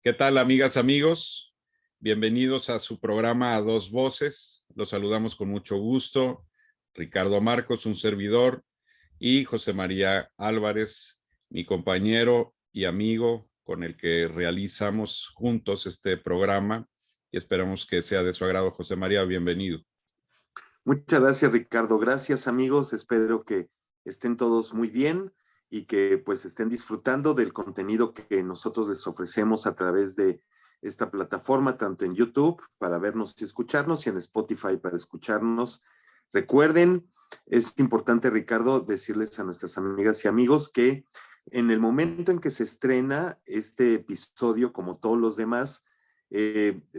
¿Qué tal, amigas, amigos? Bienvenidos a su programa A Dos Voces. Los saludamos con mucho gusto. Ricardo Marcos, un servidor, y José María Álvarez, mi compañero y amigo con el que realizamos juntos este programa y esperamos que sea de su agrado. José María, bienvenido. Muchas gracias, Ricardo. Gracias, amigos. Espero que estén todos muy bien y que pues estén disfrutando del contenido que nosotros les ofrecemos a través de esta plataforma, tanto en YouTube para vernos y escucharnos y en Spotify para escucharnos. Recuerden, es importante, Ricardo, decirles a nuestras amigas y amigos que en el momento en que se estrena este episodio, como todos los demás,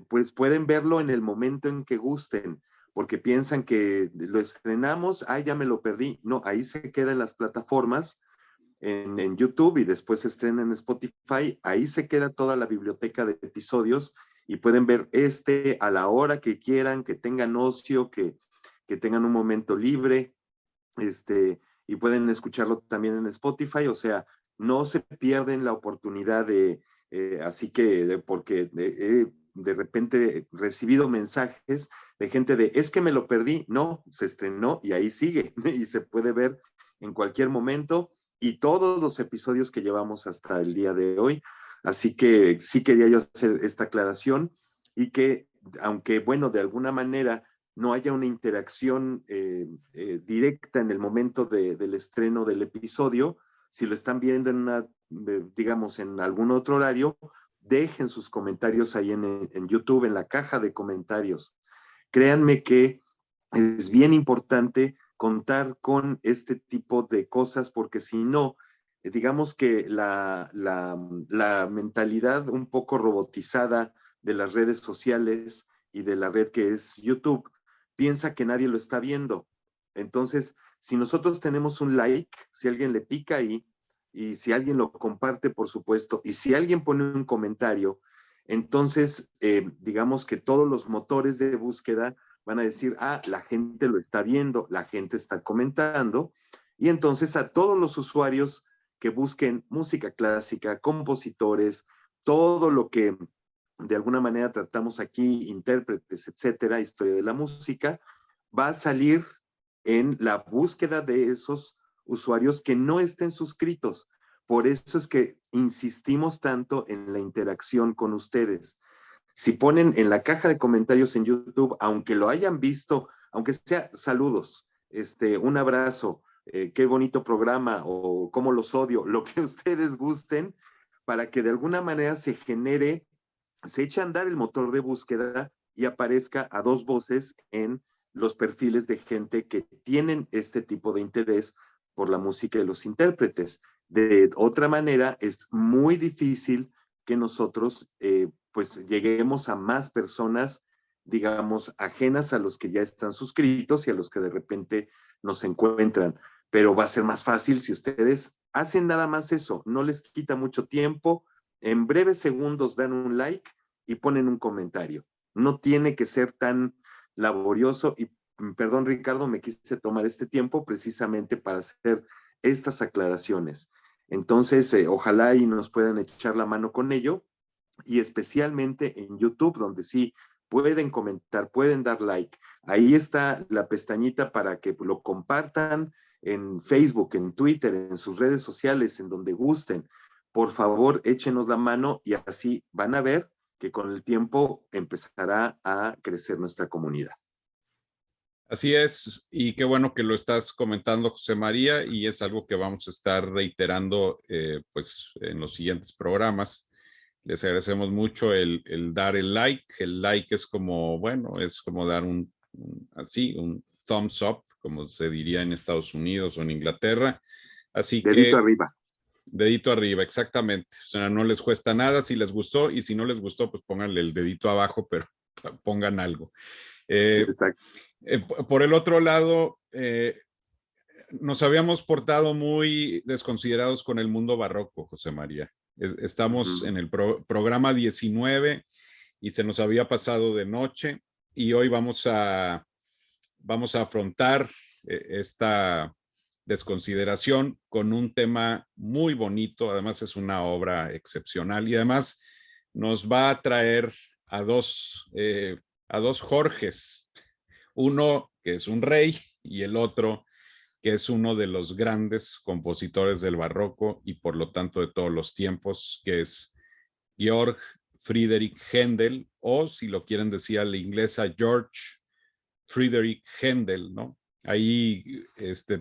pues pueden verlo en el momento en que gusten, porque piensan que lo estrenamos, ya me lo perdí. No, ahí se queda en las plataformas, en YouTube, y después se estrena en Spotify. Ahí se queda toda la biblioteca de episodios y pueden ver a la hora que quieran, que tengan ocio, que tengan un momento libre, y pueden escucharlo también en Spotify. O sea, no se pierden la oportunidad así que, porque de repente he recibido mensajes de gente es que me lo perdí. No, se estrenó y ahí sigue y se puede ver en cualquier momento, y todos los episodios que llevamos hasta el día de hoy. Así que sí quería yo hacer esta aclaración, y que aunque, bueno, de alguna manera no haya una interacción directa en el momento del estreno del episodio, si lo están viendo digamos, en algún otro horario, dejen sus comentarios ahí en YouTube, en la caja de comentarios. Créanme que es bien importante contar con este tipo de cosas, porque si no, digamos que la mentalidad un poco robotizada de las redes sociales y de la red que es YouTube piensa que nadie lo está viendo. Entonces, si nosotros tenemos un like, si alguien le pica ahí, y si alguien lo comparte, por supuesto, y si alguien pone un comentario, entonces digamos que todos los motores de búsqueda van a decir, la gente lo está viendo, la gente está comentando, y entonces a todos los usuarios que busquen música clásica, compositores, todo lo que de alguna manera tratamos aquí, intérpretes, etcétera, historia de la música, va a salir en la búsqueda de esos usuarios que no estén suscritos. Por eso es que insistimos tanto en la interacción con ustedes. Si ponen en la caja de comentarios en YouTube, aunque lo hayan visto, aunque sea saludos, un abrazo, qué bonito programa, o cómo los odio, lo que ustedes gusten, para que de alguna manera se eche a andar el motor de búsqueda y aparezca a dos voces en los perfiles de gente que tienen este tipo de interés por la música y los intérpretes. De otra manera, es muy difícil que nosotros pues lleguemos a más personas, digamos, ajenas a los que ya están suscritos y a los que de repente nos encuentran. Pero va a ser más fácil si ustedes hacen nada más eso, no les quita mucho tiempo, en breves segundos dan un like y ponen un comentario. No tiene que ser tan laborioso, y perdón, Ricardo, me quise tomar este tiempo precisamente para hacer estas aclaraciones. Entonces, ojalá y nos puedan echar la mano con ello, y especialmente en YouTube, donde sí pueden comentar, pueden dar like. Ahí está la pestañita para que lo compartan en Facebook, en Twitter, en sus redes sociales, en donde gusten. Por favor, échenos la mano, y así van a ver que con el tiempo empezará a crecer nuestra comunidad. Así es, y qué bueno que lo estás comentando, José María, y es algo que vamos a estar reiterando pues en los siguientes programas. Les agradecemos mucho el dar el like. El like es como, bueno, es como dar un thumbs up, como se diría en Estados Unidos o en Inglaterra. Así Dedito que, arriba. dedito arriba, exactamente. O sea, no les cuesta nada si les gustó, y si no les gustó, pues pónganle el dedito abajo, pero pongan algo. Exacto. Por el otro lado, nos habíamos portado muy desconsiderados con el mundo barroco, José María. Estamos en el programa 19 y se nos había pasado de noche, y hoy vamos a afrontar esta desconsideración con un tema muy bonito. Además es una obra excepcional, y además nos va a traer a dos Jorges, uno que es un rey y el otro que es uno de los grandes compositores del barroco y por lo tanto de todos los tiempos, que es Georg Friedrich Händel, o si lo quieren decir a la inglesa, George Friedrich Händel, ¿no? Ahí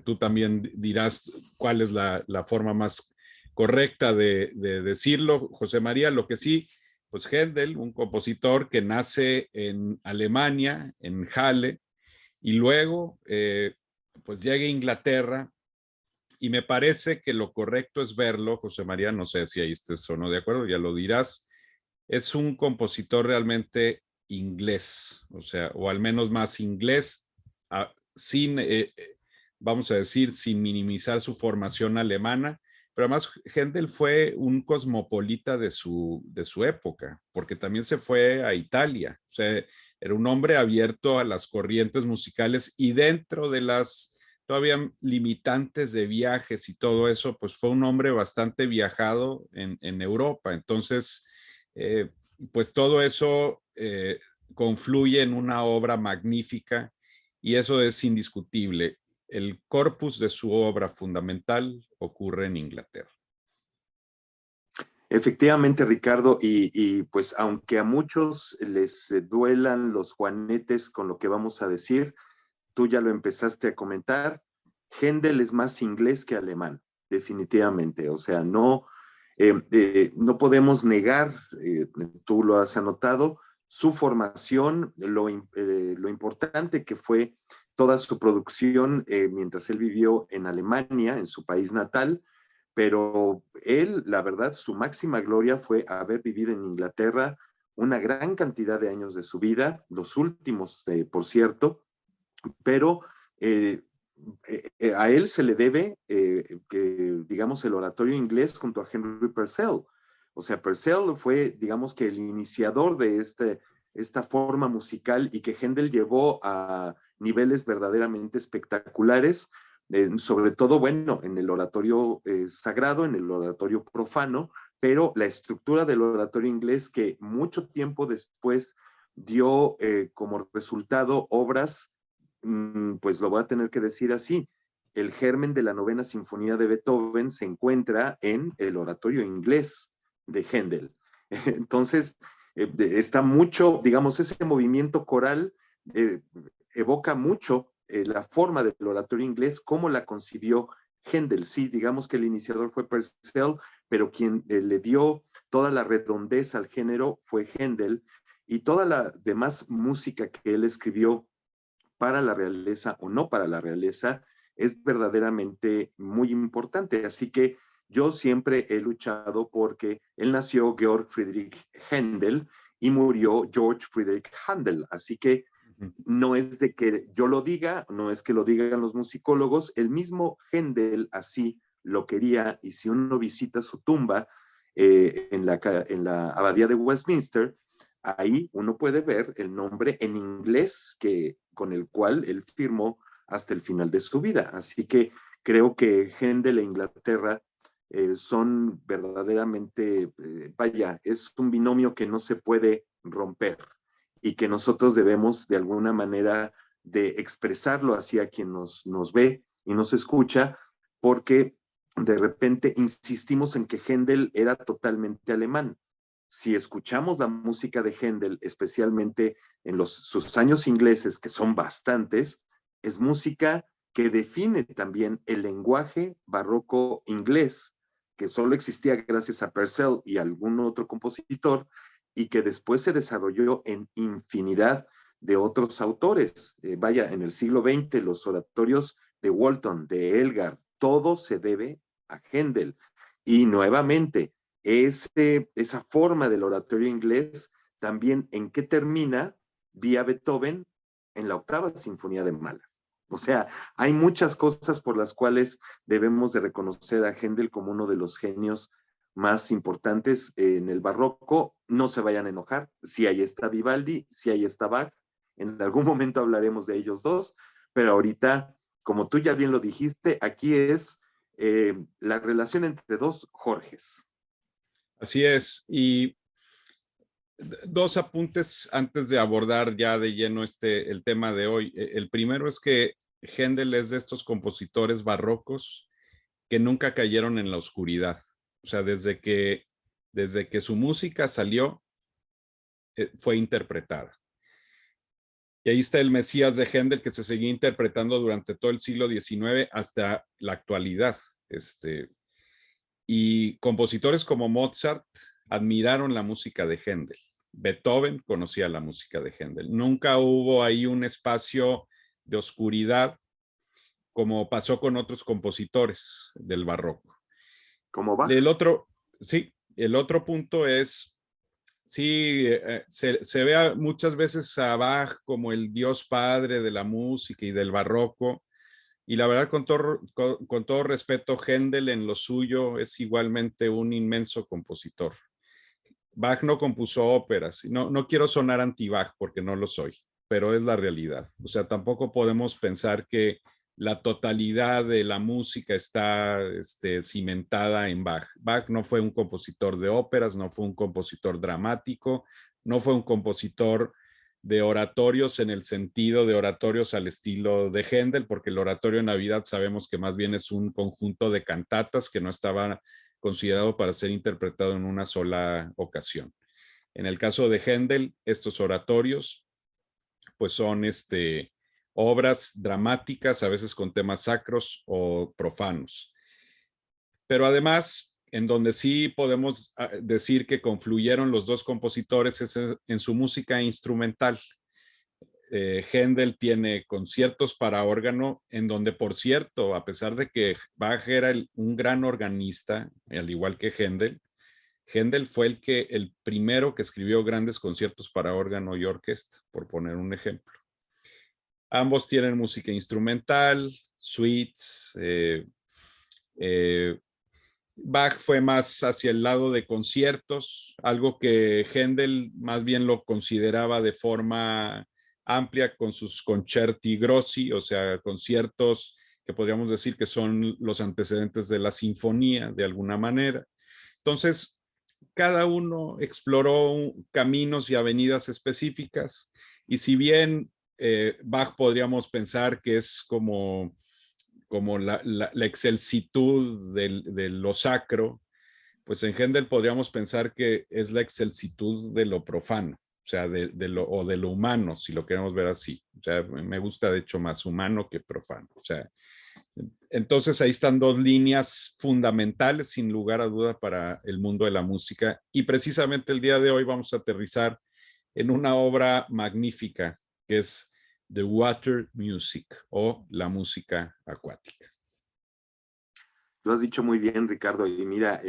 tú también dirás cuál es la forma más correcta de decirlo, José María. Lo que sí, pues Händel, un compositor que nace en Alemania, en Halle, y luego pues llega a Inglaterra, y me parece que lo correcto es verlo, José María, no sé si ahí estés o no de acuerdo, ya lo dirás, es un compositor realmente inglés, o sea, o al menos más inglés, sin, vamos a decir, sin minimizar su formación alemana, pero además Händel fue un cosmopolita de su época, porque también se fue a Italia, o sea, era un hombre abierto a las corrientes musicales y dentro de las todavía limitantes de viajes y todo eso, pues fue un hombre bastante viajado en Europa. Entonces, eh, pues todo eso confluye en una obra magnífica y eso es indiscutible. El corpus de su obra fundamental ocurre en Inglaterra. Efectivamente, Ricardo, y pues aunque a muchos les duelan los juanetes con lo que vamos a decir, tú ya lo empezaste a comentar, Händel es más inglés que alemán, definitivamente. O sea, no podemos negar, tú lo has anotado, su formación, lo importante que fue toda su producción mientras él vivió en Alemania, en su país natal, pero él, la verdad, su máxima gloria fue haber vivido en Inglaterra una gran cantidad de años de su vida, los últimos, por cierto, pero eh, a él se le debe, digamos, el oratorio inglés junto a Henry Purcell. O sea, Purcell fue, digamos, que el iniciador de esta forma musical y que Händel llevó a niveles verdaderamente espectaculares, sobre todo, bueno, en el oratorio sagrado, en el oratorio profano, pero la estructura del oratorio inglés que mucho tiempo después dio como resultado obras, pues lo voy a tener que decir así, el germen de la novena sinfonía de Beethoven se encuentra en el oratorio inglés de Händel. Entonces, está mucho, digamos, ese movimiento coral eh, evoca mucho la forma del oratorio inglés, cómo la concibió Händel. Sí, digamos que el iniciador fue Purcell, pero quien le dio toda la redondez al género fue Händel, y toda la demás música que él escribió para la realeza o no para la realeza es verdaderamente muy importante. Así que yo siempre he luchado porque él nació Georg Friedrich Händel y murió George Friedrich Handel. Así que no es de que yo lo diga, no es que lo digan los musicólogos, el mismo Händel así lo quería, y si uno visita su tumba en la abadía de Westminster, ahí uno puede ver el nombre en inglés con el cual él firmó hasta el final de su vida. Así que creo que Händel e Inglaterra son verdaderamente, vaya, es un binomio que no se puede romper y que nosotros debemos de alguna manera de expresarlo hacia quien nos ve y nos escucha, porque de repente insistimos en que Händel era totalmente alemán. Si escuchamos la música de Händel, especialmente en sus años ingleses, que son bastantes, es música que define también el lenguaje barroco inglés, que solo existía gracias a Purcell y algún otro compositor, y que después se desarrolló en infinidad de otros autores. Vaya, en el siglo XX, los oratorios de Walton, de Elgar, todo se debe a Händel. Y nuevamente, esa forma del oratorio inglés, también en qué termina vía Beethoven en la octava sinfonía de Mahler. O sea, hay muchas cosas por las cuales debemos de reconocer a Händel como uno de los genios más importantes en el barroco. No se vayan a enojar, si ahí está Vivaldi, si ahí está Bach, en algún momento hablaremos de ellos dos, pero ahorita, como tú ya bien lo dijiste, aquí es la relación entre dos Jorges. Así es, y Dos apuntes antes de abordar ya de lleno el tema de hoy. El primero es que Händel es de estos compositores barrocos que nunca cayeron en la oscuridad. O sea, desde que su música salió, fue interpretada. Y ahí está el Mesías de Händel, que se seguía interpretando durante todo el siglo XIX hasta la actualidad. Y compositores como Mozart admiraron la música de Händel. Beethoven conocía la música de Händel. Nunca hubo ahí un espacio de oscuridad como pasó con otros compositores del barroco. ¿Cómo va? El otro punto es, sí, se ve muchas veces a Bach como el dios padre de la música y del barroco, y la verdad, con todo respeto, Händel en lo suyo es igualmente un inmenso compositor. Bach no compuso óperas, no quiero sonar anti-Bach porque no lo soy, pero es la realidad. O sea, tampoco podemos pensar que la totalidad de la música está cimentada en Bach. Bach no fue un compositor de óperas, no fue un compositor dramático, no fue un compositor de oratorios en el sentido de oratorios al estilo de Händel, porque el oratorio en Navidad sabemos que más bien es un conjunto de cantatas que no estaba considerado para ser interpretado en una sola ocasión. En el caso de Händel, estos oratorios pues son obras dramáticas, a veces con temas sacros o profanos. Pero además, en donde sí podemos decir que confluyeron los dos compositores es en su música instrumental. Händel tiene conciertos para órgano, en donde, por cierto, a pesar de que Bach era un gran organista, al igual que Händel fue el primero que escribió grandes conciertos para órgano y orquesta, por poner un ejemplo. Ambos tienen música instrumental, suites. Bach fue más hacia el lado de conciertos, algo que Händel más bien lo consideraba de forma amplia con sus concerti grossi, o sea, conciertos que podríamos decir que son los antecedentes de la sinfonía de alguna manera. Entonces, cada uno exploró caminos y avenidas específicas, y si bien Bach podríamos pensar que es como la excelsitud de lo sacro, pues en Händel podríamos pensar que es la excelsitud de lo profano, o sea, de lo humano, si lo queremos ver así. O sea, me gusta de hecho más humano que profano. O sea, entonces ahí están dos líneas fundamentales, sin lugar a duda, para el mundo de la música. Y precisamente el día de hoy vamos a aterrizar en una obra magnífica que es The Water Music o la música acuática. Lo has dicho muy bien, Ricardo, y mira,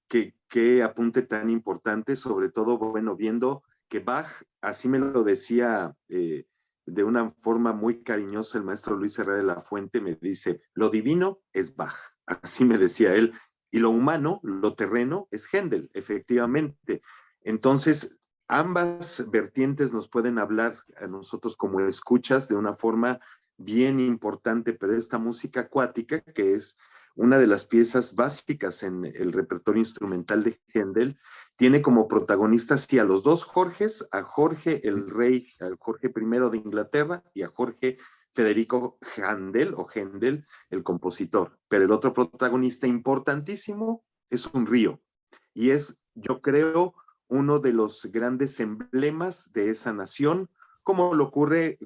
qué apunte tan importante, sobre todo, bueno, viendo que Bach, así me lo decía de una forma muy cariñosa el maestro Luis Herrera de la Fuente, me dice, lo divino es Bach, así me decía él, y lo humano, lo terreno, es Händel, efectivamente. Entonces, ambas vertientes nos pueden hablar a nosotros como escuchas de una forma bien importante, pero esta música acuática, que es una de las piezas básicas en el repertorio instrumental de Händel, tiene como protagonistas sí, a los dos Jorges, a Jorge el rey, al Jorge I de Inglaterra y a Jorge Federico Händel o Händel, el compositor. Pero el otro protagonista importantísimo es un río y es, yo creo, uno de los grandes emblemas de esa nación, como ocurre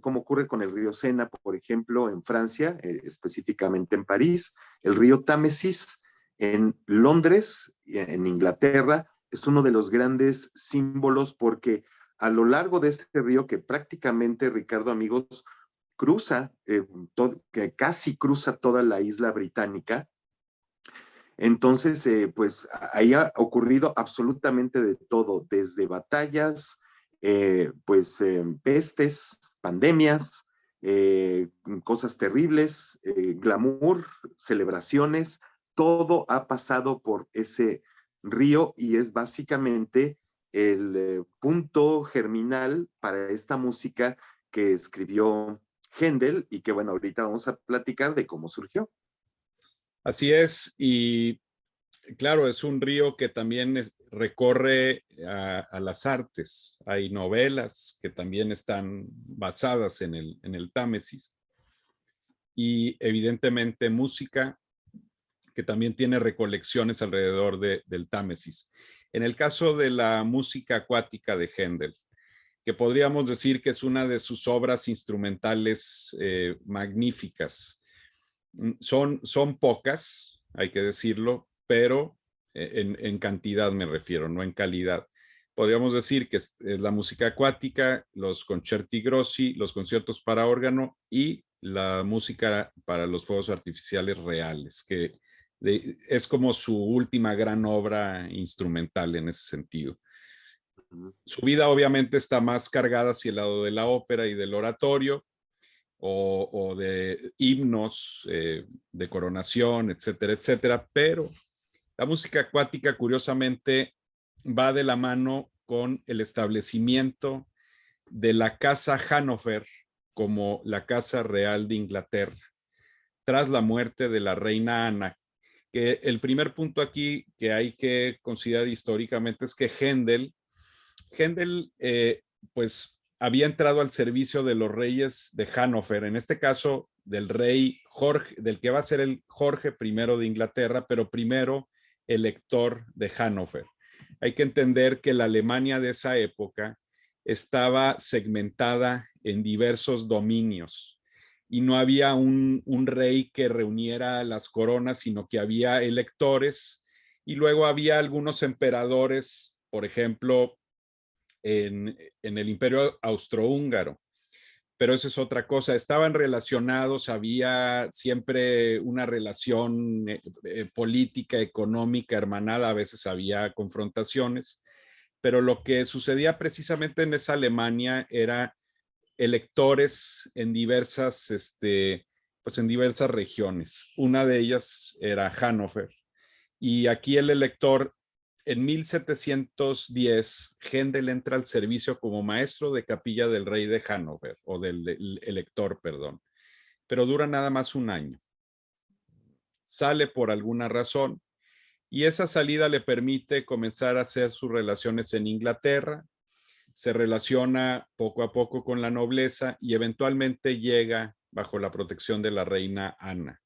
con el río Sena, por ejemplo, en Francia, específicamente en París, el río Támesis en Londres, en Inglaterra, es uno de los grandes símbolos porque a lo largo de este río que prácticamente, Ricardo, amigos, cruza, que casi cruza toda la isla británica. Entonces, pues ahí ha ocurrido absolutamente de todo, desde batallas, pestes, pandemias, cosas terribles, glamour, celebraciones, todo ha pasado por ese río y es básicamente el punto germinal para esta música que escribió Händel y que bueno, ahorita vamos a platicar de cómo surgió. Así es, y claro, es un río que también recorre a las artes. Hay novelas que también están basadas en el Támesis y evidentemente música que también tiene recolecciones alrededor del Támesis. En el caso de la música acuática de Händel, que podríamos decir que es una de sus obras instrumentales magníficas. Son pocas, hay que decirlo, pero en cantidad me refiero, no en calidad. Podríamos decir que es la música acuática, los concerti grossi, los conciertos para órgano y la música para los fuegos artificiales reales, que es como su última gran obra instrumental en ese sentido. Su vida obviamente está más cargada hacia el lado de la ópera y del oratorio, o de himnos de coronación, etcétera, etcétera, pero la música acuática curiosamente va de la mano con el establecimiento de la Casa Hannover como la Casa Real de Inglaterra, tras la muerte de la reina Ana. Que el primer punto aquí que hay que considerar históricamente es que Händel pues había entrado al servicio de los reyes de Hannover, en este caso del rey Jorge, del que va a ser el Jorge I de Inglaterra, pero primero elector de Hannover. Hay que entender que la Alemania de esa época estaba segmentada en diversos dominios y no había un rey que reuniera las coronas, sino que había electores y luego había algunos emperadores, por ejemplo, en el Imperio Austrohúngaro. Pero eso es otra cosa. Estaban relacionados, había siempre una relación política, económica, hermanada, a veces había confrontaciones, pero lo que sucedía precisamente en esa Alemania era electores en diversas, pues en diversas regiones. Una de ellas era Hannover. Y aquí el elector, en 1710, Händel entra al servicio como maestro de capilla del rey de Hannover, o del elector, perdón, pero dura nada más un año. Sale por alguna razón y esa salida le permite comenzar a hacer sus relaciones en Inglaterra, se relaciona poco a poco con la nobleza y eventualmente llega bajo la protección de la reina Ana.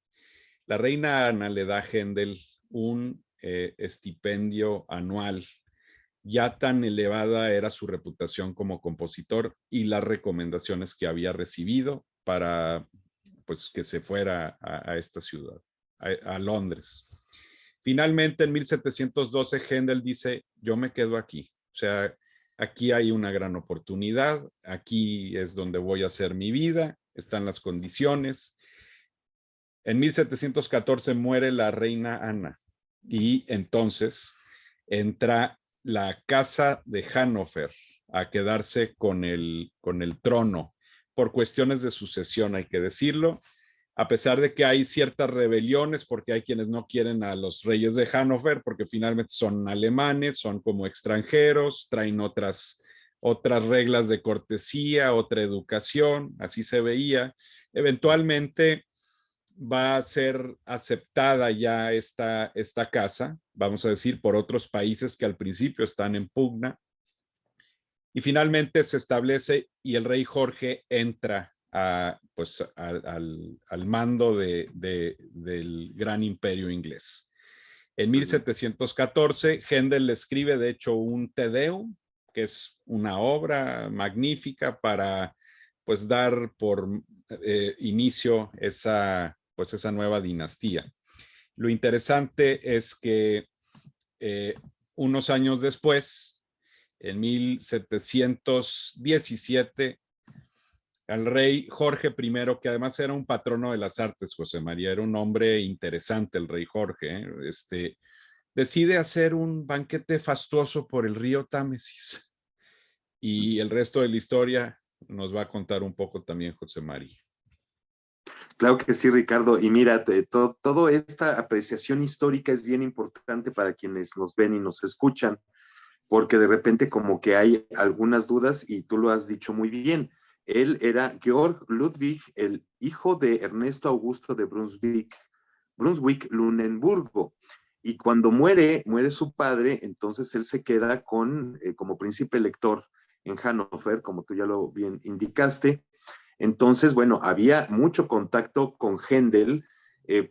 La reina Ana le da a Händel un estipendio anual. Ya tan elevada era su reputación como compositor y las recomendaciones que había recibido para pues, que se fuera a esta ciudad, a Londres. Finalmente, en 1712, Händel dice, yo me quedo aquí. O sea, aquí hay una gran oportunidad, aquí es donde voy a hacer mi vida, están las condiciones. En 1714 muere la reina Ana y entonces entra la casa de Hannover a quedarse con el trono por cuestiones de sucesión, hay que decirlo, a pesar de que hay ciertas rebeliones porque hay quienes no quieren a los reyes de Hannover porque finalmente son alemanes, son como extranjeros, traen otras reglas de cortesía, otra educación, así se veía. Eventualmente va a ser aceptada ya esta casa, vamos a decir, por otros países que al principio están en pugna. Y finalmente se establece y el rey Jorge entra pues, al mando del gran imperio inglés. En 1714, Händel le escribe, de hecho, un Te Deum, que es una obra magnífica para pues, dar por inicio esa nueva dinastía. Lo interesante es que unos años después, en 1717, al rey Jorge I, que además era un patrono de las artes, José María, era un hombre interesante el rey Jorge, decide hacer un banquete fastuoso por el río Támesis. Y el resto de la historia nos va a contar un poco también José María. Claro que sí, Ricardo. Y mira, toda esta apreciación histórica es bien importante para quienes nos ven y nos escuchan, porque de repente como que hay algunas dudas y tú lo has dicho muy bien. Él era Georg Ludwig, el hijo de Ernesto Augusto de Brunswick, Lunenburgo. Y cuando muere su padre, entonces él se queda como príncipe elector en Hannover, como tú ya lo bien indicaste. Entonces, bueno, había mucho contacto con Händel,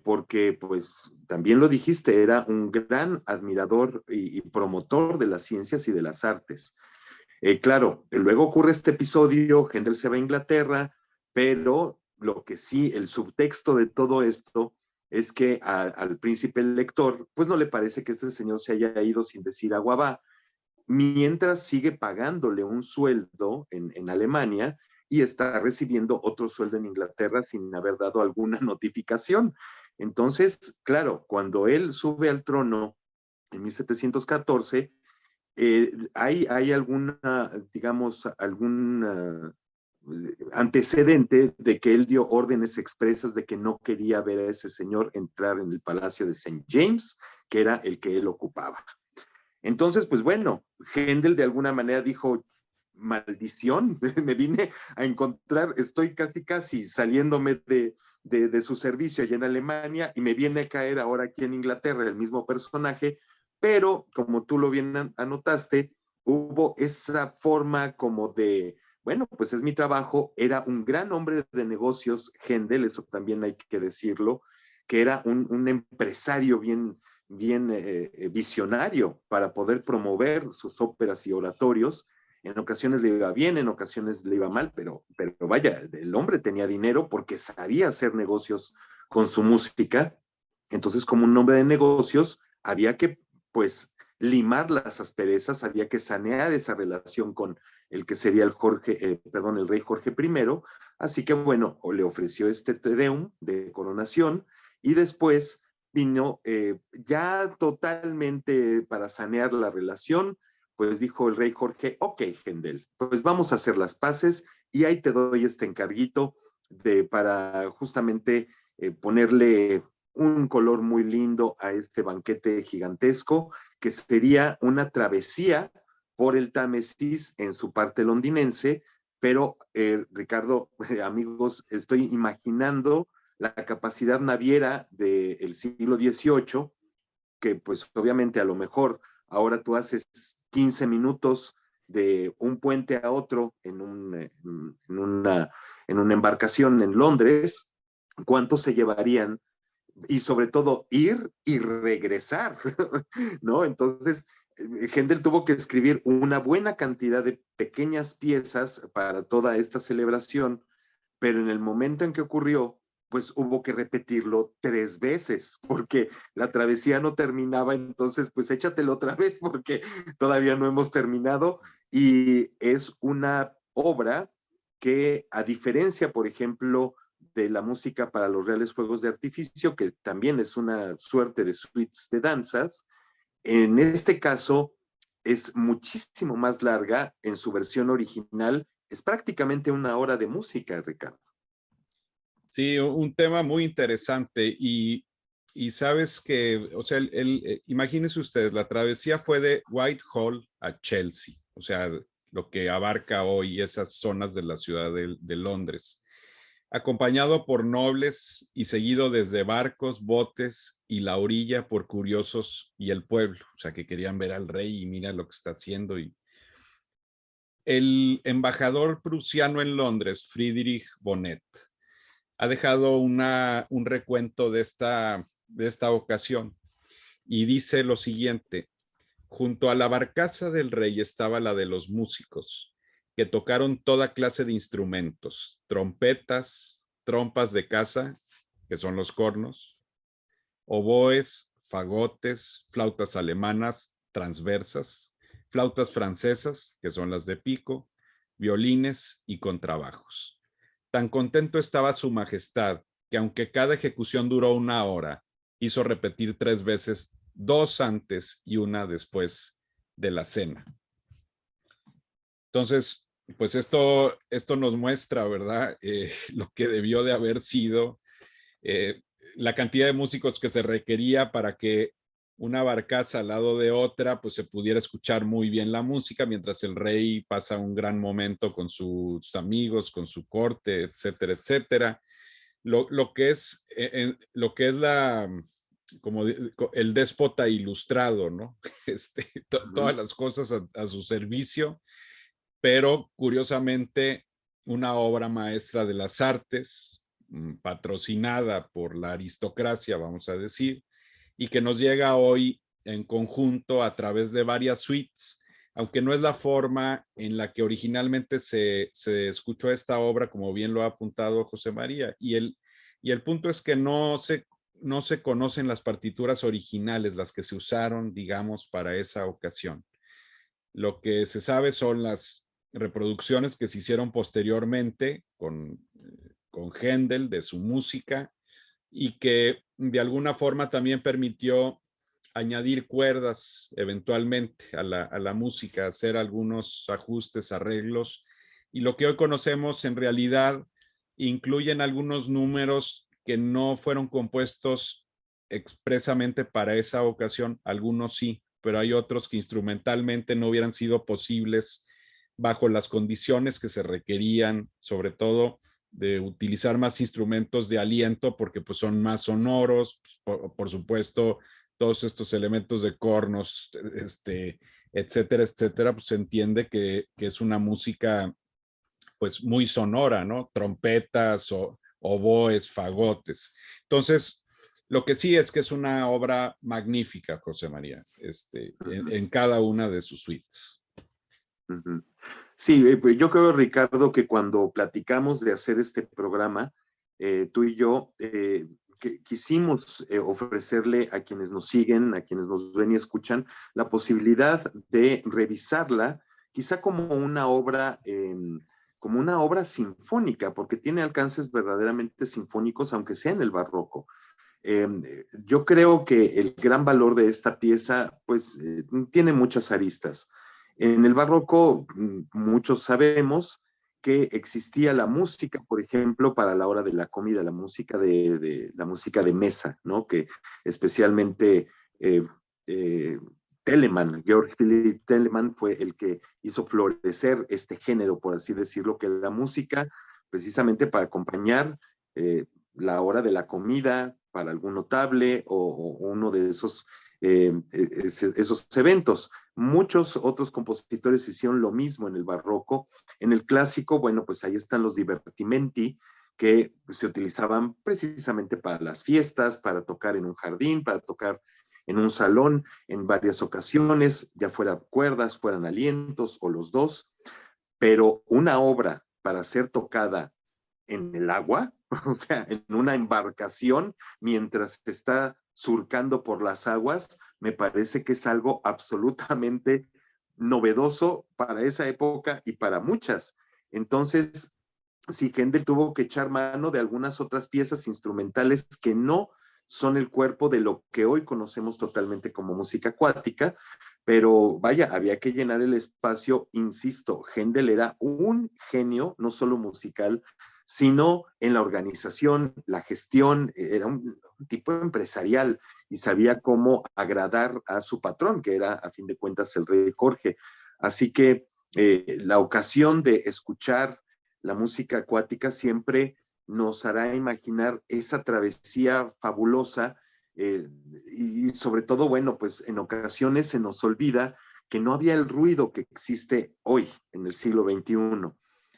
porque pues también lo dijiste, era un gran admirador y promotor de las ciencias y de las artes. Claro, luego ocurre este episodio, Händel se va a Inglaterra, pero lo que sí, el subtexto de todo esto es que al príncipe elector, pues no le parece que este señor se haya ido sin decir agua va, mientras sigue pagándole un sueldo en Alemania y está recibiendo otro sueldo en Inglaterra sin haber dado alguna notificación. Entonces, claro, cuando él sube al trono en 1714, hay alguna, digamos, algún antecedente de que él dio órdenes expresas de que no quería ver a ese señor entrar en el palacio de St. James, que era el que él ocupaba. Entonces, pues bueno, Händel de alguna manera dijo, maldición, me vine a encontrar, estoy casi saliéndome de su servicio allá en Alemania y me viene a caer ahora aquí en Inglaterra el mismo personaje, pero como tú lo bien anotaste, hubo esa forma como de, bueno, pues es mi trabajo, era un gran hombre de negocios, Händel, eso también hay que decirlo, que era un empresario bien visionario para poder promover sus óperas y oratorios. En ocasiones le iba bien, en ocasiones le iba mal, pero vaya, el hombre tenía dinero porque sabía hacer negocios con su música. Entonces, como un hombre de negocios, había que, pues, limar las asperezas, había que sanear esa relación con el que sería el rey Jorge I. Así que, bueno, le ofreció este Te Deum de coronación y después vino ya totalmente para sanear la relación, pues dijo el rey Jorge, ok, Händel, pues vamos a hacer las paces y ahí te doy este encarguito para justamente ponerle un color muy lindo a este banquete gigantesco, que sería una travesía por el Támesis en su parte londinense, pero Ricardo, amigos, estoy imaginando la capacidad naviera del siglo XVIII, que pues obviamente a lo mejor ahora tú haces 15 minutos de un puente a otro en una embarcación en Londres, ¿cuánto se llevarían? Y sobre todo ir y regresar, ¿no? Entonces, Händel tuvo que escribir una buena cantidad de pequeñas piezas para toda esta celebración, pero en el momento en que ocurrió, pues hubo que repetirlo 3 veces, porque la travesía no terminaba, entonces pues échatelo otra vez, porque todavía no hemos terminado, y es una obra que, a diferencia, por ejemplo, de la música para los reales fuegos de artificio, que también es una suerte de suites de danzas, en este caso es muchísimo más larga en su versión original, es prácticamente una hora de música, Ricardo. Sí, un tema muy interesante y sabes que, o sea, imagínense ustedes, la travesía fue de Whitehall a Chelsea, o sea, lo que abarca hoy esas zonas de la ciudad de Londres, acompañado por nobles y seguido desde barcos, botes y la orilla por curiosos y el pueblo, o sea, que querían ver al rey y mira lo que está haciendo. Y el embajador prusiano en Londres, Friedrich Bonnet, ha dejado un recuento de esta ocasión y dice lo siguiente: junto a la barcaza del rey estaba la de los músicos, que tocaron toda clase de instrumentos, trompetas, trompas de caza, que son los cornos, oboes, fagotes, flautas alemanas transversas, flautas francesas, que son las de pico, violines y contrabajos. Tan contento estaba su majestad que, aunque cada ejecución duró 1 hora, hizo repetir 3 veces, 2 antes y 1 después de la cena. Entonces, pues esto nos muestra, ¿verdad? Lo que debió de haber sido la cantidad de músicos que se requería para que una barcaza al lado de otra, pues se pudiera escuchar muy bien la música mientras el rey pasa un gran momento con sus amigos, con su corte, etcétera, etcétera. Lo que es como el déspota ilustrado, ¿no? Todas Ujú. las cosas a su servicio, pero curiosamente una obra maestra de las artes, patrocinada por la aristocracia, vamos a decir, y que nos llega hoy en conjunto a través de varias suites, aunque no es la forma en la que originalmente se escuchó esta obra, como bien lo ha apuntado José María, y el punto es que no se conocen las partituras originales, las que se usaron, digamos, para esa ocasión. Lo que se sabe son las reproducciones que se hicieron posteriormente con Händel de su música y que de alguna forma también permitió añadir cuerdas eventualmente a la música, hacer algunos ajustes, arreglos. Y lo que hoy conocemos en realidad incluyen algunos números que no fueron compuestos expresamente para esa ocasión, algunos sí, pero hay otros que instrumentalmente no hubieran sido posibles bajo las condiciones que se requerían, sobre todo de utilizar más instrumentos de aliento porque pues son más sonoros, pues, por supuesto, todos estos elementos de cornos, etcétera, etcétera, pues se entiende que es una música pues muy sonora, ¿no? Trompetas o oboes, fagotes. Entonces, lo que sí es que es una obra magnífica, José María, Ujú. en cada una de sus suites. Ujú. Sí, pues yo creo, Ricardo, que cuando platicamos de hacer este programa, tú y yo, que quisimos ofrecerle a quienes nos siguen, a quienes nos ven y escuchan, la posibilidad de revisarla, quizá como una obra sinfónica, porque tiene alcances verdaderamente sinfónicos, aunque sea en el barroco. Eh, yo creo que el gran valor de esta pieza, pues, tiene muchas aristas. En el barroco, muchos sabemos que existía la música, por ejemplo, para la hora de la comida, la música de mesa, ¿no? Que especialmente eh, eh, Telemann, Georg Philipp Telemann, fue el que hizo florecer este género, por así decirlo, que la música precisamente para acompañar la hora de la comida para algún notable o uno de esos eventos. Muchos otros compositores hicieron lo mismo en el barroco. En el clásico, bueno, pues ahí están los divertimenti que se utilizaban precisamente para las fiestas, para tocar en un jardín, para tocar en un salón en varias ocasiones, ya fuera cuerdas, fueran alientos o los dos, pero una obra para ser tocada en el agua, o sea, en una embarcación mientras se está surcando por las aguas, me parece que es algo absolutamente novedoso para esa época y para muchas. Entonces, sí, Händel tuvo que echar mano de algunas otras piezas instrumentales que no son el cuerpo de lo que hoy conocemos totalmente como música acuática, pero vaya, había que llenar el espacio, insisto, Händel era un genio, no solo musical, sino en la organización, la gestión, era un tipo empresarial y sabía cómo agradar a su patrón, que era a fin de cuentas el rey Jorge. Así que la ocasión de escuchar la música acuática siempre nos hará imaginar esa travesía fabulosa y sobre todo, bueno, pues en ocasiones se nos olvida que no había el ruido que existe hoy en el siglo XXI.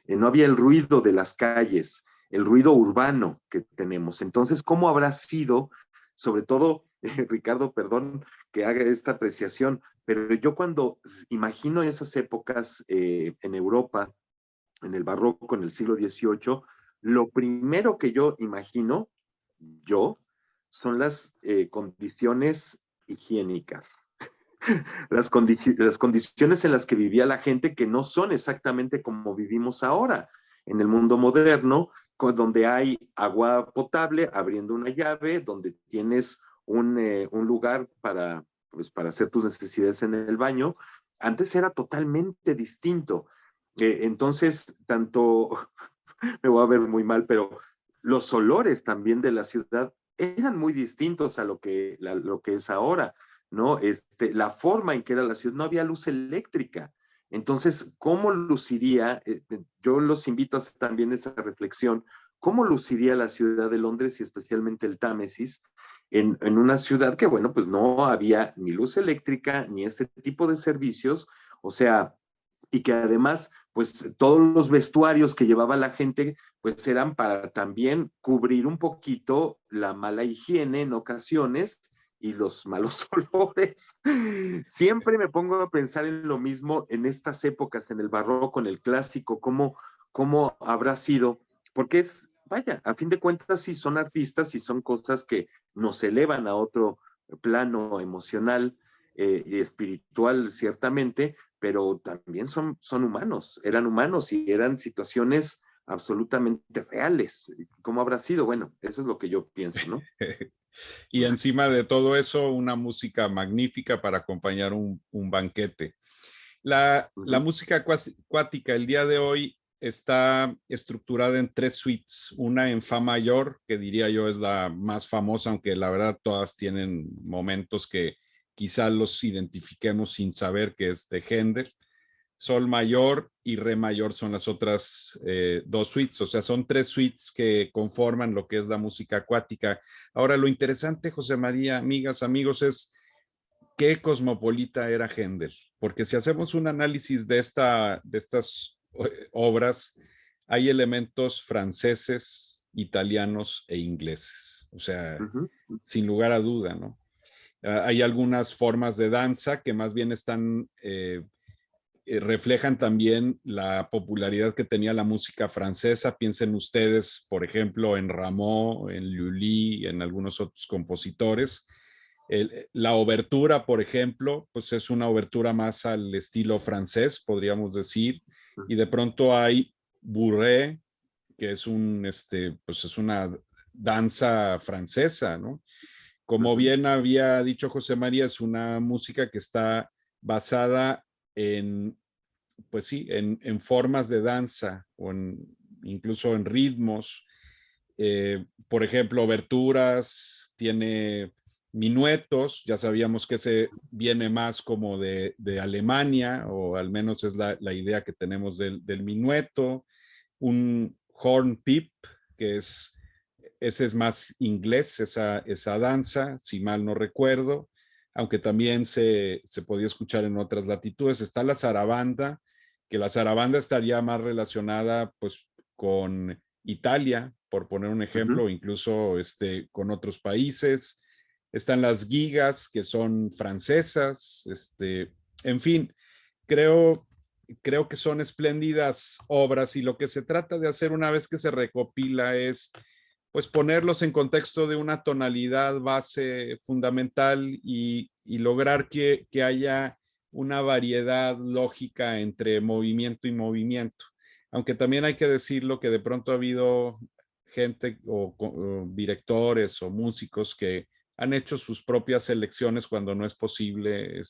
No había el ruido de las calles, el ruido urbano que tenemos. Entonces, ¿cómo habrá sido, sobre todo, Ricardo, perdón que haga esta apreciación, pero yo cuando imagino esas épocas en Europa, en el barroco, en el siglo XVIII, lo primero que yo imagino, yo, son las condiciones higiénicas, las condiciones en las que vivía la gente que no son exactamente como vivimos ahora en el mundo moderno, donde hay agua potable abriendo una llave, donde tienes un lugar pues, para hacer tus necesidades en el baño. Antes era totalmente distinto. Entonces, tanto, me voy a ver muy mal, pero los olores también de la ciudad eran muy distintos a lo que es ahora, ¿no? La forma en que era la ciudad, no había luz eléctrica. Entonces, ¿cómo luciría? Yo los invito a hacer también esa reflexión. ¿Cómo luciría la ciudad de Londres y especialmente el Támesis en una ciudad que, bueno, pues no había ni luz eléctrica, ni este tipo de servicios, o sea, y que además, pues todos los vestuarios que llevaba la gente, pues eran para también cubrir un poquito la mala higiene en ocasiones y los malos olores. Siempre me pongo a pensar en lo mismo en estas épocas, en el barroco, en el clásico, cómo habrá sido, porque es, vaya, a fin de cuentas sí son artistas y son cosas que nos elevan a otro plano emocional y espiritual, ciertamente, pero también son humanos, eran humanos y eran situaciones absolutamente reales. ¿Cómo habrá sido? Bueno, eso es lo que yo pienso, ¿no? Y encima de todo eso, una música magnífica para acompañar un banquete. La música acuática el día de hoy está estructurada en 3 suites, una en fa mayor, que diría yo es la más famosa, aunque la verdad todas tienen momentos que quizá los identifiquemos sin saber que es de Händel. Sol mayor y re mayor son las otras 2 suites, o sea, son 3 suites que conforman lo que es la música acuática. Ahora, lo interesante, José María, amigas, amigos, es qué cosmopolita era Händel, porque si hacemos un análisis de estas obras, hay elementos franceses, italianos e ingleses, o sea, sin lugar a duda, ¿no? Hay algunas formas de danza que más bien están reflejan también la popularidad que tenía la música francesa. Piensen ustedes, por ejemplo, en Rameau, en Lully, en algunos otros compositores. La obertura, por ejemplo, pues es una obertura más al estilo francés, podríamos decir, y de pronto hay Bourrée, que es pues es una danza francesa, ¿no? Como bien había dicho José María, es una música que está basada en, pues sí, en formas de danza o incluso en ritmos. Por ejemplo, oberturas, tiene minuetos, ya sabíamos que ese viene más como de Alemania, o al menos es la idea que tenemos del minueto. Un hornpipe, que ese es más inglés, esa danza, si mal no recuerdo, aunque también se podía escuchar en otras latitudes. Está la zarabanda, que la zarabanda estaría más relacionada pues con Italia, por poner un ejemplo, incluso con otros países. Están las gigas, que son francesas, en fin, creo que son espléndidas obras, y lo que se trata de hacer una vez que se recopila es pues ponerlos en contexto de una tonalidad base fundamental y lograr que haya una variedad lógica entre movimiento y movimiento. Aunque también hay que decirlo que de pronto ha habido gente o directores o músicos que han hecho sus propias selecciones cuando no es posible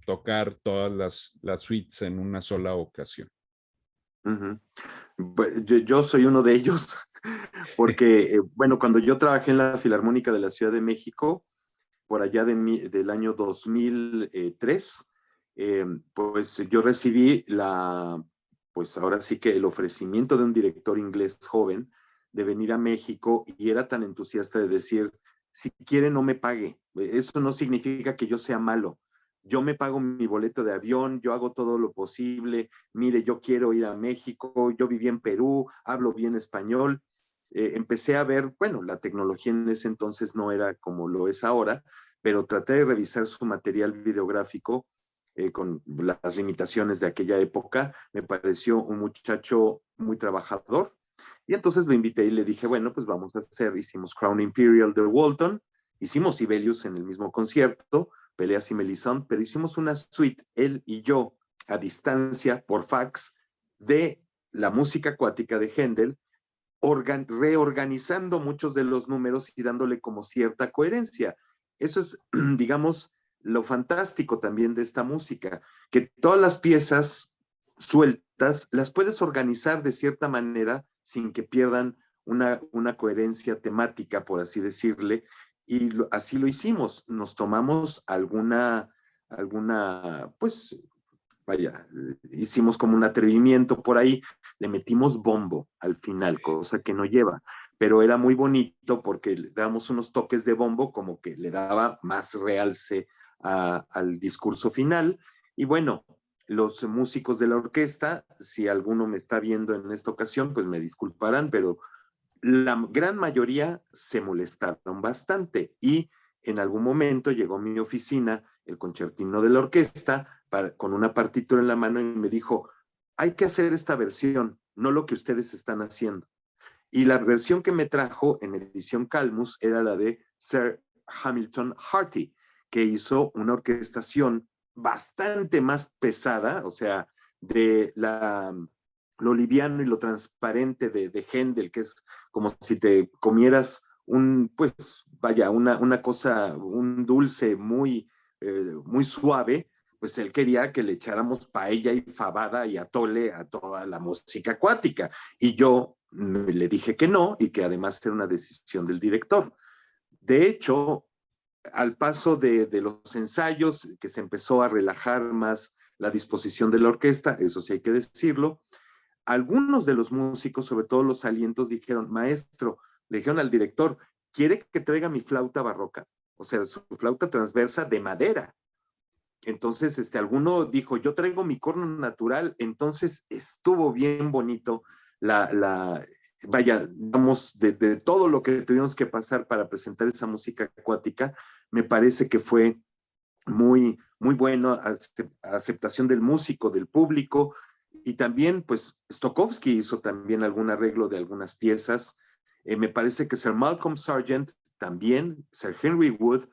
tocar todas las suites en una sola ocasión. Yo soy uno de ellos, porque, bueno, cuando yo trabajé en la Filarmónica de la Ciudad de México, por allá del año 2003, pues yo recibí pues ahora sí que el ofrecimiento de un director inglés joven de venir a México, y era tan entusiasta de decir, si quiere no me pague, eso no significa que yo sea malo, yo me pago mi boleto de avión, yo hago todo lo posible, mire, yo quiero ir a México, yo viví en Perú, hablo bien español. Empecé a ver, bueno, la tecnología en ese entonces no era como lo es ahora, pero traté de revisar su material videográfico con las limitaciones de aquella época. Me pareció un muchacho muy trabajador, y entonces lo invité y le dije, bueno, pues vamos a hacer, hicimos Crown Imperial de Walton, hicimos Sibelius en el mismo concierto, Peleas y Melisande, pero hicimos una suite, él y yo, a distancia, por fax, de la música acuática de Händel, reorganizando muchos de los números y dándole como cierta coherencia. Eso es, digamos, lo fantástico también de esta música, que todas las piezas sueltas las puedes organizar de cierta manera sin que pierdan una coherencia temática, por así decirle, y así lo hicimos. Nos tomamos pues, vaya, hicimos como un atrevimiento por ahí, le metimos bombo al final, cosa que no lleva. pero era muy bonito porque le dábamos unos toques de bombo como que le daba más realce al discurso final. Y bueno, los músicos de la orquesta, si alguno me está viendo en esta ocasión, pues me disculparán, pero la gran mayoría se molestaron bastante y en algún momento llegó a mi oficina el concertino de la orquesta con una partitura en la mano y me dijo, hay que hacer esta versión, no lo que ustedes están haciendo. Y la versión que me trajo en edición Calmus era la de Sir Hamilton Harty, que hizo una orquestación bastante más pesada, o sea, de lo liviano y lo transparente de Händel, que es como si te comieras pues vaya, una cosa, un dulce muy suave, pues él quería que le echáramos paella y fabada y atole a toda la música acuática. Y yo le dije que no y que además era una decisión del director. De hecho, al paso de los ensayos, que se empezó a relajar más la disposición de la orquesta, eso sí hay que decirlo, algunos de los músicos, sobre todo los alientos, dijeron, maestro, le dijeron al director, ¿quiere que traiga mi flauta barroca? O sea, su flauta transversa de madera. Entonces, alguno dijo, yo traigo mi corno natural. Entonces, estuvo bien bonito vaya, digamos, de todo lo que tuvimos que pasar para presentar esa música acuática, me parece que fue muy bueno, aceptación del músico, del público, y también, pues, Stokowski hizo también algún arreglo de algunas piezas. Me parece que Sir Malcolm Sargent también, Sir Henry Wood,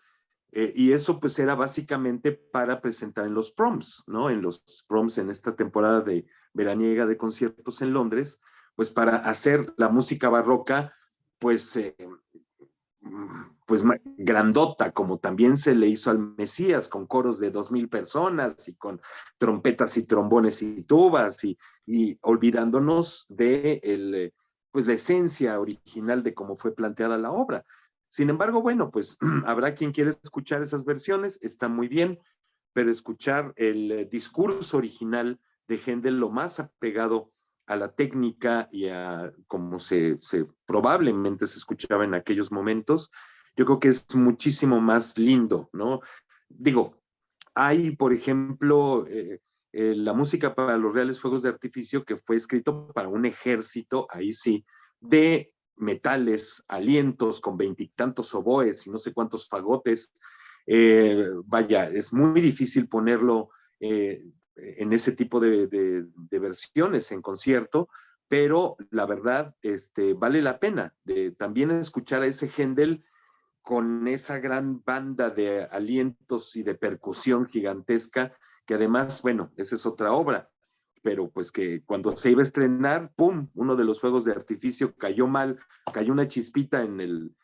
y eso pues era básicamente para presentar en los proms, ¿no? En los proms en esta temporada de veraniega de conciertos en Londres, pues para hacer la música barroca, pues pues grandota, como también se le hizo al Mesías, con coros de 2000 personas y con trompetas y trombones y tubas y olvidándonos de pues la esencia original de cómo fue planteada la obra. Sin embargo, bueno, pues habrá quien quiera escuchar esas versiones, está muy bien, pero escuchar el discurso original de Händel lo más apegado a la técnica y a como probablemente se escuchaba en aquellos momentos, yo creo que es muchísimo más lindo, ¿no? Digo, hay, por ejemplo, la música para los reales fuegos de artificio que fue escrito para un ejército, ahí sí, de metales, alientos con veintitantos oboes y no sé cuántos fagotes. Vaya, es muy difícil ponerlo en ese tipo de versiones en concierto, pero la verdad vale la pena de también escuchar a ese Händel con esa gran banda de alientos y de percusión gigantesca, que además, bueno, esa es otra obra, pero pues que cuando se iba a estrenar, ¡pum!, uno de los fuegos de artificio cayó mal, cayó una chispita en el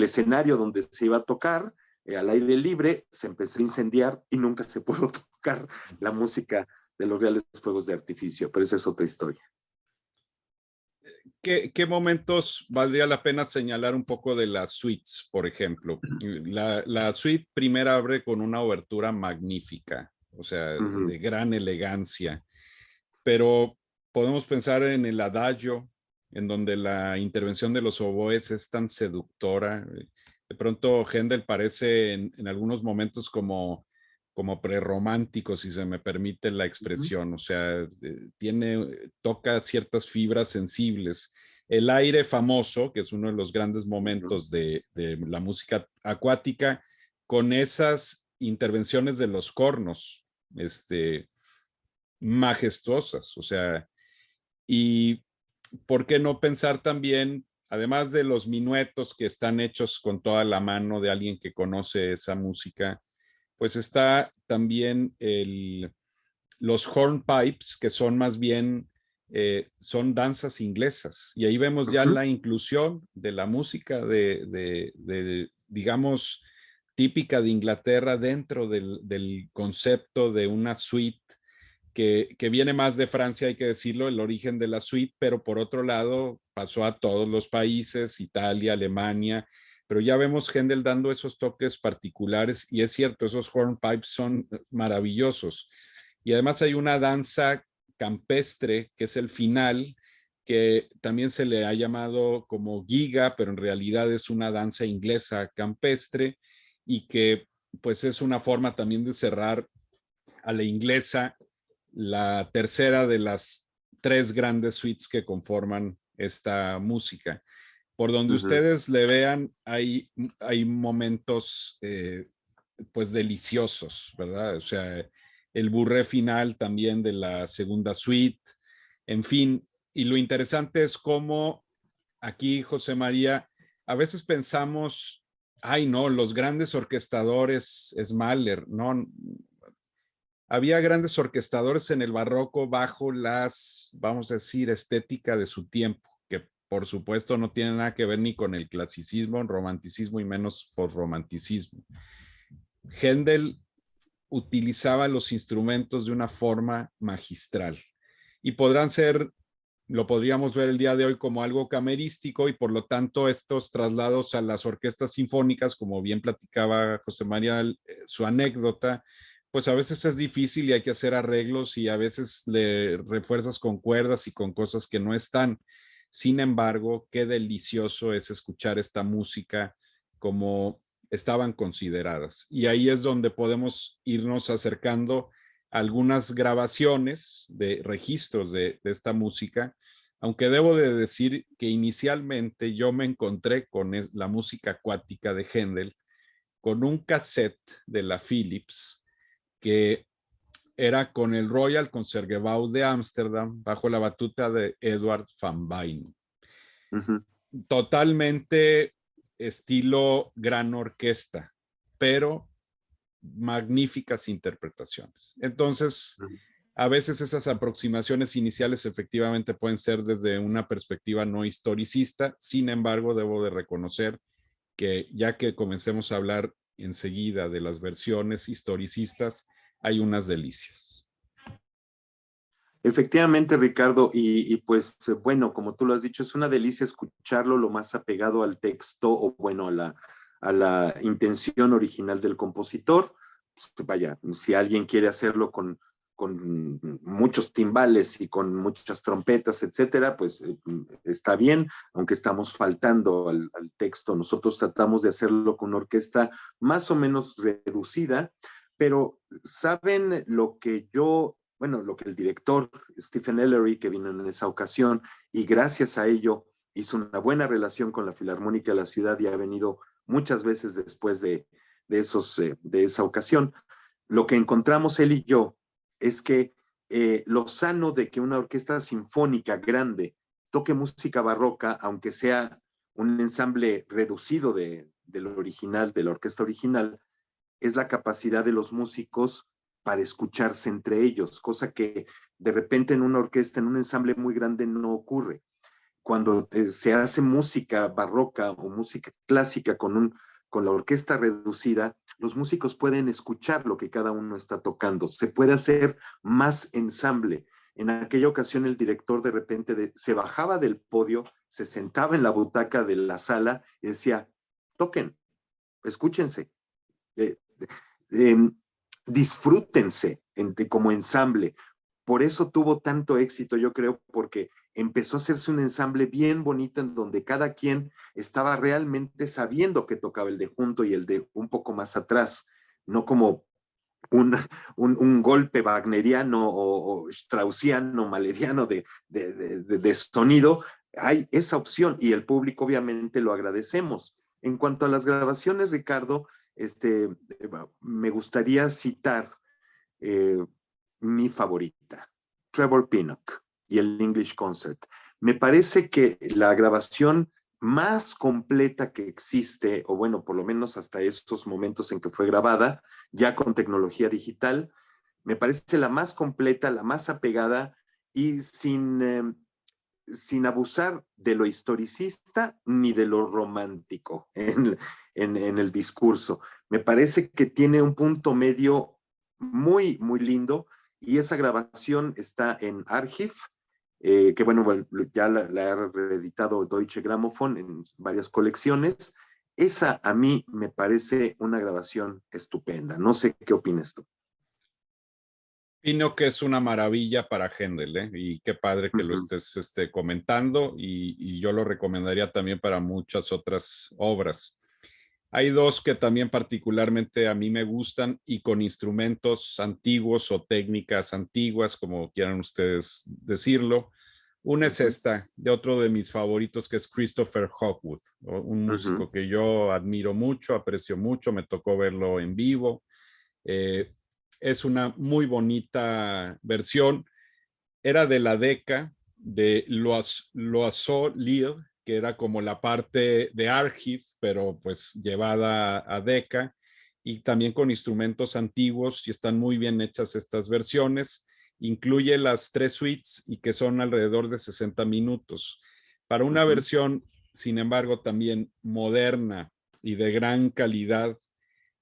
escenario donde se iba a tocar, al aire libre, se empezó a incendiar y nunca se pudo tocar la música de los reales fuegos de artificio, pero esa es otra historia. ¿Qué momentos valdría la pena señalar un poco de las suites, por ejemplo? La suite primera abre con una obertura magnífica, o sea, de gran elegancia, pero podemos pensar en el adagio, en donde la intervención de los oboes es tan seductora. De pronto Händel parece en algunos momentos como prerromántico, si se me permite la expresión, o sea, toca ciertas fibras sensibles. El aire famoso, que es uno de los grandes momentos de la música acuática, con esas intervenciones de los cornos, majestuosas, o sea, y por qué no pensar también, además de los minuetos que están hechos con toda la mano de alguien que conoce esa música, pues está también los hornpipes, que son más bien, son danzas inglesas. Y ahí vemos ya la inclusión de la música digamos, típica de Inglaterra dentro del concepto de una suite que viene más de Francia, hay que decirlo, el origen de la suite, pero por otro lado pasó a todos los países, Italia, Alemania, pero ya vemos Händel dando esos toques particulares y es cierto, esos hornpipes son maravillosos. Y además hay una danza campestre que es el final, que también se le ha llamado como giga, pero en realidad es una danza inglesa campestre y que pues es una forma también de cerrar a la inglesa la tercera de las tres grandes suites que conforman esta música. Por donde Ujú. ustedes le vean, hay momentos pues deliciosos, ¿verdad? O sea, el burré final también de la segunda suite, en fin, y lo interesante es cómo aquí, José María, a veces pensamos, ay no, los grandes orquestadores es Mahler, no, había grandes orquestadores en el barroco bajo las, vamos a decir, estética de su tiempo, que por supuesto no tiene nada que ver ni con el clasicismo, romanticismo y menos posromanticismo. Händel utilizaba los instrumentos de una forma magistral y podrán ser, lo podríamos ver el día de hoy como algo camerístico y por lo tanto estos traslados a las orquestas sinfónicas, como bien platicaba José María su anécdota, pues a veces es difícil y hay que hacer arreglos y a veces le refuerzas con cuerdas y con cosas que no están. Sin embargo, qué delicioso es escuchar esta música como estaban consideradas. Y ahí es donde podemos irnos acercando a algunas grabaciones de registros de esta música, aunque debo de decir que inicialmente yo me encontré con la música acuática de Händel con un cassette de la Philips que era con el Royal Concertgebouw de Ámsterdam bajo la batuta de Edward van Bijn. Ujú. Totalmente estilo gran orquesta, pero magníficas interpretaciones. Entonces, Ujú. a veces esas aproximaciones iniciales efectivamente pueden ser desde una perspectiva no historicista, sin embargo, debo de reconocer que ya que comencemos a hablar enseguida de las versiones historicistas, hay unas delicias. Efectivamente, Ricardo, y pues bueno, como tú lo has dicho, es una delicia escucharlo lo más apegado al texto o bueno, a la intención original del compositor. Pues, vaya, si alguien quiere hacerlo con muchos timbales y con muchas trompetas, etcétera, pues está bien, aunque estamos faltando al texto. Nosotros tratamos de hacerlo con una orquesta más o menos reducida, pero ¿saben lo que yo bueno, lo que el director Stephen Ellery, que vino en esa ocasión, y gracias a ello hizo una buena relación con la Filarmónica de la ciudad y ha venido muchas veces después de esa ocasión. Lo que encontramos él y yo es que lo sano de que una orquesta sinfónica grande toque música barroca, aunque sea un ensamble reducido del original, de la orquesta original, es la capacidad de los músicos para escucharse entre ellos, cosa que de repente en una orquesta, en un ensamble muy grande no ocurre. Cuando se hace música barroca o música clásica con la orquesta reducida, los músicos pueden escuchar lo que cada uno está tocando. Se puede hacer más ensamble. En aquella ocasión el director de repente se bajaba del podio, se sentaba en la butaca de la sala y decía, toquen, escúchense. Eh, eh, disfrútense como ensamble. Por eso tuvo tanto éxito, yo creo, porque empezó a hacerse un ensamble bien bonito en donde cada quien estaba realmente sabiendo que tocaba el de junto y el de un poco más atrás, no como un golpe wagneriano o straussiano, maleriano de sonido. Hay esa opción y el público obviamente lo agradecemos. En cuanto a las grabaciones, Ricardo, me gustaría citar eh, mi favorita, Trevor Pinnock y el English Concert. Me parece que la grabación más completa que existe, o bueno, por lo menos hasta estos momentos en que fue grabada, ya con tecnología digital, me parece la más completa, la más apegada y sin abusar de lo historicista ni de lo romántico en el discurso. Me parece que tiene un punto medio muy, muy lindo y esa grabación está en Archiv, que bueno, ya la ha reeditado Deutsche Grammophon en varias colecciones. Esa a mí me parece una grabación estupenda. No sé qué opinas tú. Opino que es una maravilla para Händel, ¿eh? Y qué padre que lo estés comentando, y yo lo recomendaría también para muchas otras obras. Hay dos que también particularmente a mí me gustan y con instrumentos antiguos o técnicas antiguas, como quieran ustedes decirlo. Una es esta, de otro de mis favoritos, que es Christopher Hogwood, un músico que yo admiro mucho, aprecio mucho, me tocó verlo en vivo. Eh, es una muy bonita versión. Era de la Decca, de l'Oiseau Lyre, que era como la parte de Archive, pero pues llevada a Decca, y también con instrumentos antiguos, y están muy bien hechas estas versiones. Incluye las 3 suites y que son alrededor de 60 minutos. Para una versión, sin embargo, también moderna y de gran calidad,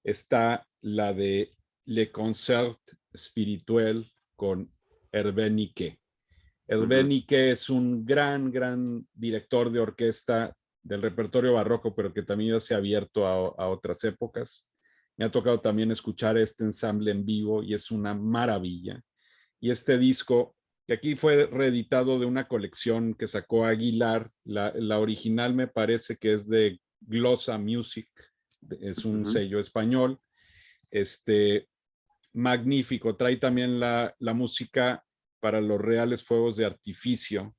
está la de Le Concert Spirituel con Hervé Niquet. Hervé Niquet es un gran director de orquesta del repertorio barroco, pero que también ya se ha abierto a otras épocas. Me ha tocado también escuchar este ensamble en vivo y es una maravilla. Y este disco, que aquí fue reeditado de una colección que sacó Aguilar, la original me parece que es de Glossa Music, es un sello español. Magnífico, trae también la música para los reales fuegos de artificio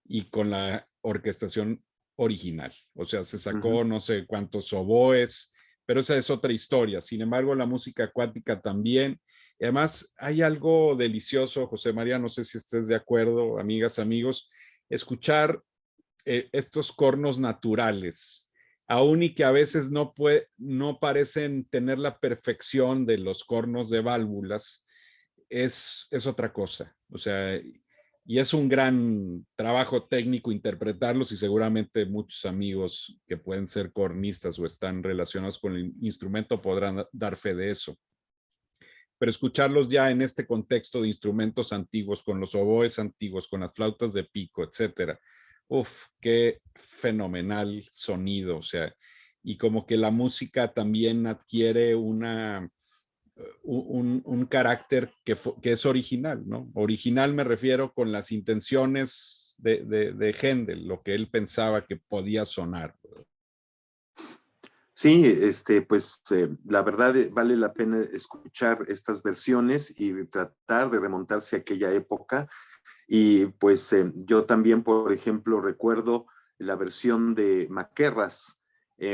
y con la orquestación original. O sea, se sacó no sé cuántos oboes, pero esa es otra historia. Sin embargo, la música acuática también. Y además, hay algo delicioso, José María, no sé si estés de acuerdo, amigas, amigos, escuchar estos cornos naturales, aun y que a veces no parecen tener la perfección de los cornos de válvulas, es otra cosa. O sea, y es un gran trabajo técnico interpretarlos, y seguramente muchos amigos que pueden ser cornistas o están relacionados con el instrumento podrán dar fe de eso. Pero escucharlos ya en este contexto de instrumentos antiguos, con los oboes antiguos, con las flautas de pico, etcétera, uf, qué fenomenal sonido. O sea, y como que la música también adquiere un carácter que es original, ¿no? Original me refiero con las intenciones de Händel, lo que él pensaba que podía sonar. Sí, pues la verdad vale la pena escuchar estas versiones y tratar de remontarse a aquella época. Y pues yo también, por ejemplo, recuerdo la versión de Maquerras.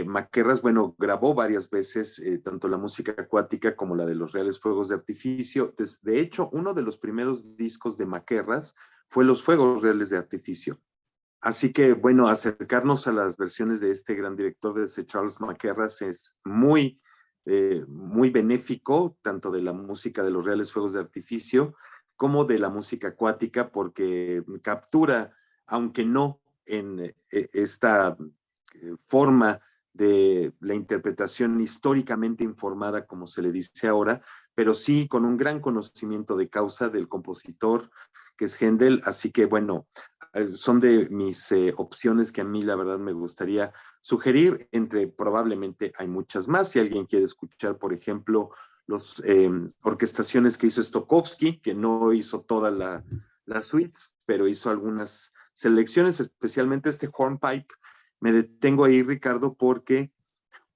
Maquerras, bueno, grabó varias veces tanto la música acuática como la de los reales fuegos de artificio. De hecho, uno de los primeros discos de Maquerras fue Los Fuegos Reales de Artificio. Así que, bueno, acercarnos a las versiones de este gran director, de ese Charles Maquerras, es muy benéfico, tanto de la música de los reales fuegos de artificio como de la música acuática, porque captura, aunque no en esta forma de la interpretación históricamente informada, como se le dice ahora, pero sí con un gran conocimiento de causa del compositor, que es Händel. Así que, bueno, son de mis opciones que a mí la verdad me gustaría sugerir. Entre probablemente hay muchas más. Si alguien quiere escuchar, por ejemplo, las orquestaciones que hizo Stokowski, que no hizo todas las suites, pero hizo algunas selecciones, especialmente este hornpipe. Me detengo ahí, Ricardo, porque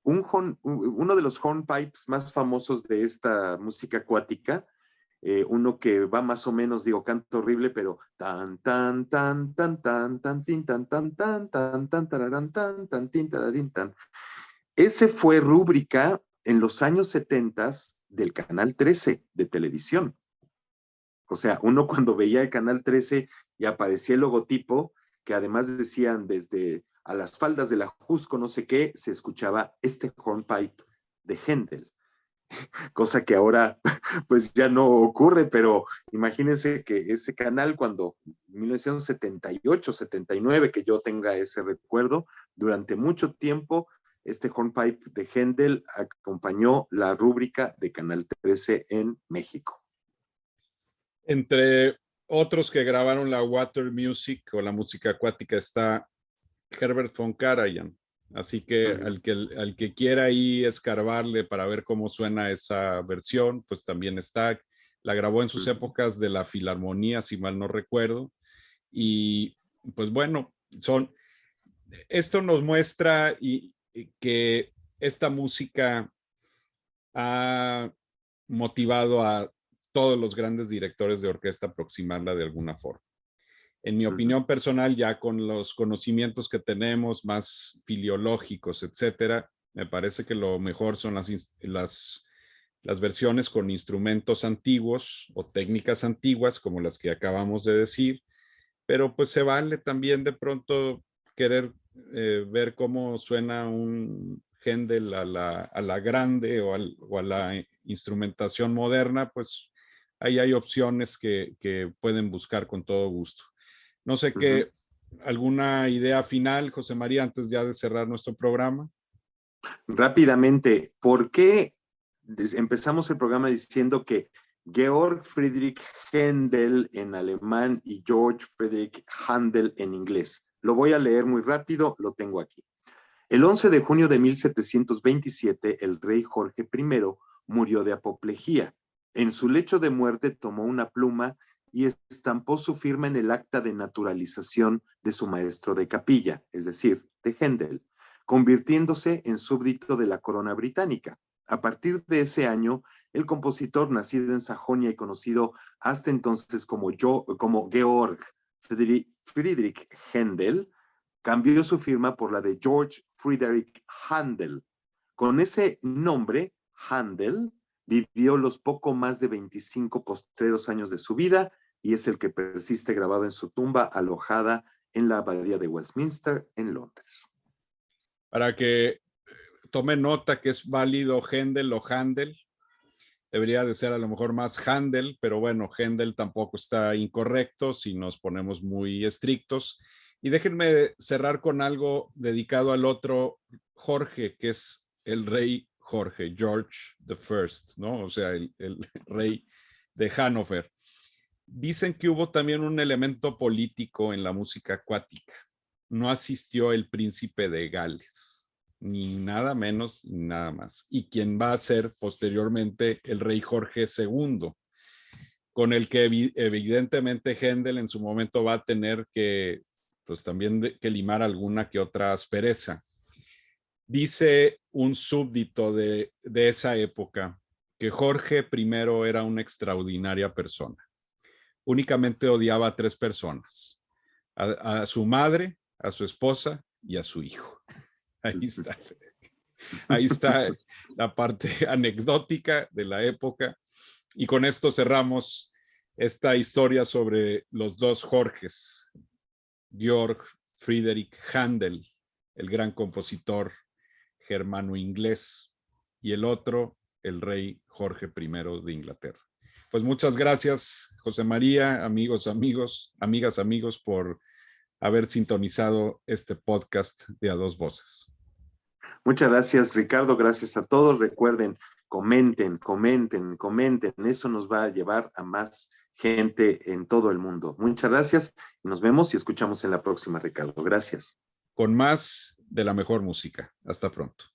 uno de los hornpipes más famosos de esta música acuática, uno que va más o menos, digo, canto horrible, pero tan, tan, tan, tan, tan, tan, tin, tan, tan, tan, tan, tan, tararán, tan, tan, tin, tararín, tan. Ese fue rúbrica en los años 70 del Canal 13 de televisión. O sea, uno cuando veía el Canal 13 y aparecía el logotipo, que además decían desde a las faldas de la Jusco, no sé qué, se escuchaba este hornpipe de Händel. Cosa que ahora pues ya no ocurre, pero imagínense que ese canal cuando 1978, 79, que yo tenga ese recuerdo, durante mucho tiempo este hornpipe de Händel acompañó la rúbrica de Canal 13 en México. Entre otros que grabaron la water music o la música acuática está Herbert von Karajan. Así que al que quiera ahí escarbarle para ver cómo suena esa versión, pues también está. La grabó en sus épocas de la Filarmonía, si mal no recuerdo. Y pues bueno, esto nos muestra que esta música ha motivado a todos los grandes directores de orquesta a aproximarla de alguna forma. En mi opinión personal, ya con los conocimientos que tenemos más filiológicos, etcétera, me parece que lo mejor son las versiones con instrumentos antiguos o técnicas antiguas, como las que acabamos de decir, pero pues se vale también de pronto querer ver cómo suena un Händel a la grande o a la instrumentación moderna, pues ahí hay opciones que pueden buscar con todo gusto. No sé qué, ¿alguna idea final, José María, antes ya de cerrar nuestro programa? Rápidamente, ¿por qué empezamos el programa diciendo que Georg Friedrich Händel en alemán y George Friedrich Handel en inglés? Lo voy a leer muy rápido, lo tengo aquí. El 11 de junio de 1727, el rey Jorge I murió de apoplejía. En su lecho de muerte tomó una pluma y estampó su firma en el acta de naturalización de su maestro de capilla, es decir, de Händel, convirtiéndose en súbdito de la corona británica. A partir de ese año, el compositor, nacido en Sajonia y conocido hasta entonces como Georg Friedrich Händel, cambió su firma por la de George Friedrich Handel. Con ese nombre, Handel vivió los poco más de 25 postreros años de su vida y es el que persiste grabado en su tumba alojada en la abadía de Westminster, en Londres. Para que tome nota que es válido Händel o Handel, debería de ser a lo mejor más Handel, pero bueno, Händel tampoco está incorrecto si nos ponemos muy estrictos. Y déjenme cerrar con algo dedicado al otro Jorge, que es el rey Jorge, George I, ¿no? O sea, el rey de Hannover. Dicen que hubo también un elemento político en la música acuática. No asistió el príncipe de Gales, ni nada menos ni nada más. Y quien va a ser posteriormente el rey Jorge II, con el que evidentemente Händel en su momento va a tener que, pues también que limar alguna que otra aspereza. Dice un súbdito de esa época que Jorge I era una extraordinaria persona. Únicamente odiaba a 3 personas, a su madre, a su esposa y a su hijo. Ahí está. Ahí está la parte anecdótica de la época. Y con esto cerramos esta historia sobre los dos Jorges, Georg Friedrich Händel, el gran compositor germano-inglés, y el otro, el rey Jorge I de Inglaterra. Pues muchas gracias, José María, amigos, amigas, amigos, por haber sintonizado este podcast de A Dos Voces. Muchas gracias, Ricardo. Gracias a todos. Recuerden, comenten. Eso nos va a llevar a más gente en todo el mundo. Muchas gracias. Nos vemos y escuchamos en la próxima, Ricardo. Gracias. Con más de la mejor música. Hasta pronto.